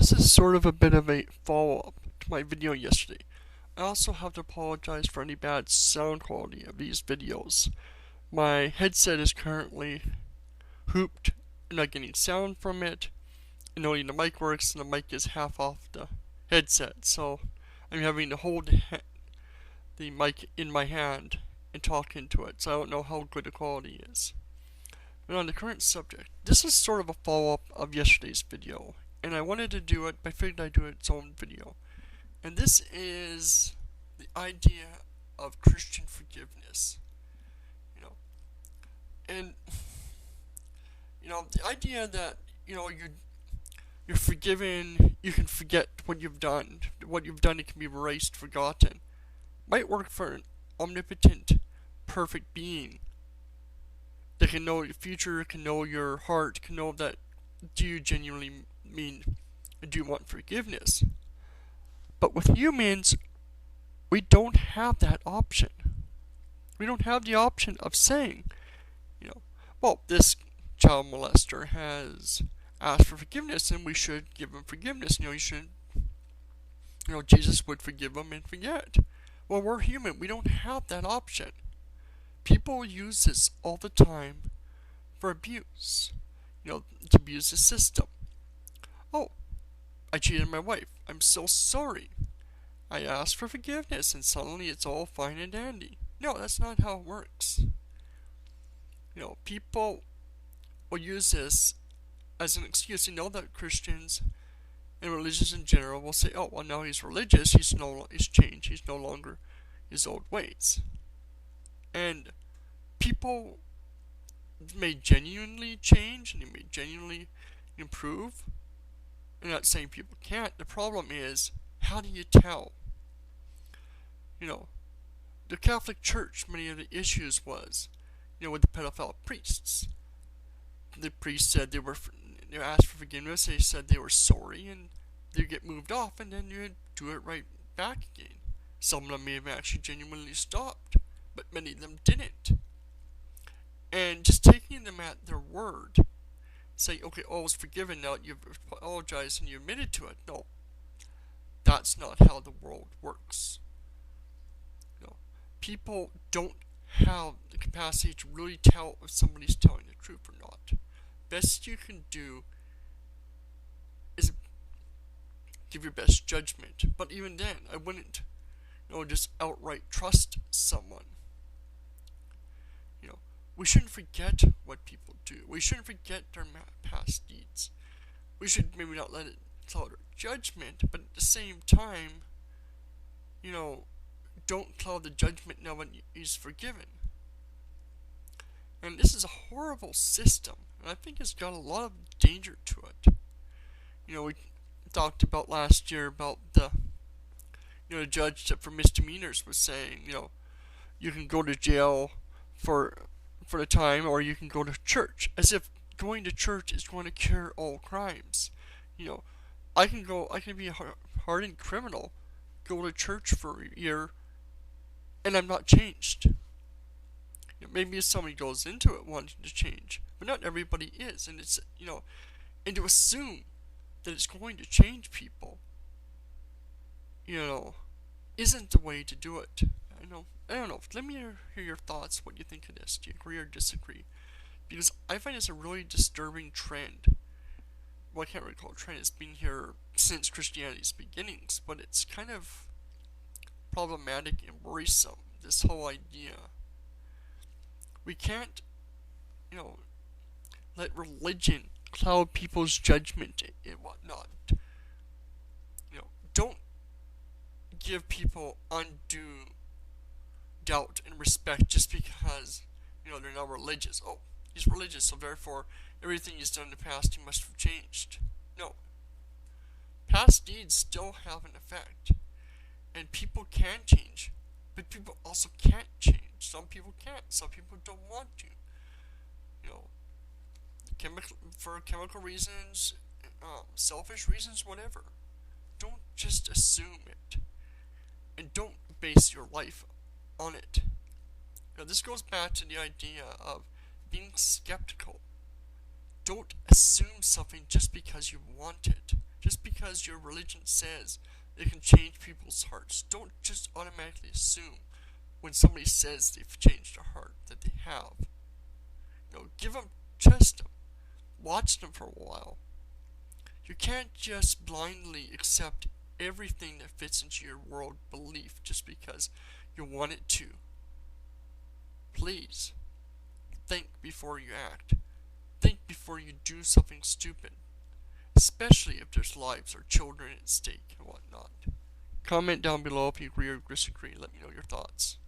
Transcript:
This is sort of a bit of a follow-up to my video yesterday. I also have to apologize for any bad sound quality of these videos. My headset is currently hooped. I'm not getting sound from it, and only the mic works, and the mic is half off the headset, so I'm having to hold the mic in my hand and talk into it, so I don't know how good the quality is. But on the current subject, this is sort of a follow-up of yesterday's video, and I wanted to do it, but I figured I'd do its own video. And this is the idea of Christian forgiveness. You know, and the idea that you're forgiven, you can forget what you've done. What you've done, it can be erased, forgotten. Might work for an omnipotent, perfect being that can know your future, can know your heart, can know that do you genuinely mean and do you want forgiveness. But with humans, we don't have that option. We don't have the option of saying, well, this child molester has asked for forgiveness and we should give him forgiveness. Jesus would forgive him and forget. Well, we're human. We don't have that option. People use this all the time for abuse. To abuse the system. Oh, I cheated my wife. I'm so sorry. I asked for forgiveness and suddenly it's all fine and dandy. No, that's not how it works. People will use this as an excuse. They know that Christians and religions in general will say, oh, well, now he's religious, he's changed, he's no longer his old ways. And people may genuinely change and they may genuinely improve. I'm not saying people can't. The problem is, how do you tell? The Catholic Church, many of the issues was, with the pedophile priests. The priests said they asked for forgiveness, they said they were sorry, and they get moved off, and then you do it right back again. Some of them may have actually genuinely stopped, but many of them didn't. And just taking them at their word, say, okay, all is forgiven now that you've apologized and you admitted to it. No, that's not how the world works. People don't have the capacity to really tell if somebody's telling the truth or not. Best you can do is give your best judgment. But even then, I wouldn't, just outright trust someone. We shouldn't forget what people do. We shouldn't forget their past deeds. We should maybe not let it cloud our judgment, but at the same time, don't cloud the judgment now when he's forgiven. And this is a horrible system, and I think it's got a lot of danger to it. We talked about last year about the judge that for misdemeanors was saying, you can go to jail for the time, or you can go to church, as if going to church is going to cure all crimes. I can be a hardened criminal, go to church for a year, and I'm not changed. Maybe if somebody goes into it wanting to change, but not everybody is, and it's and to assume that it's going to change people, isn't the way to do it. I don't know. Let me hear your thoughts. What you think of this? Do you agree or disagree? Because I find it's a really disturbing trend. Well, I can't really call it a trend. It's been here since Christianity's beginnings, but it's kind of problematic and worrisome. This whole idea. We can't, let religion cloud people's judgment and whatnot. Don't give people undue doubt and respect just because, they're not religious. Oh, he's religious, so therefore everything he's done in the past he must have changed. No. Past deeds still have an effect. And people can change. But people also can't change. Some people can't. Some people don't want to. For chemical reasons, selfish reasons, whatever. Don't just assume it. And don't base your life on it. This goes back to the idea of being skeptical. Don't assume something just because you want it. Just because because your religion says it can change people's hearts, don't just automatically assume when somebody says they've changed their heart that they have. Give them, test them, watch them for a while. You can't just blindly accept everything that fits into your world belief just because you want it to. Please, think before you act. Think before you do something stupid, especially if there's lives or children at stake and whatnot. Comment down below if you agree or disagree. Let me know your thoughts.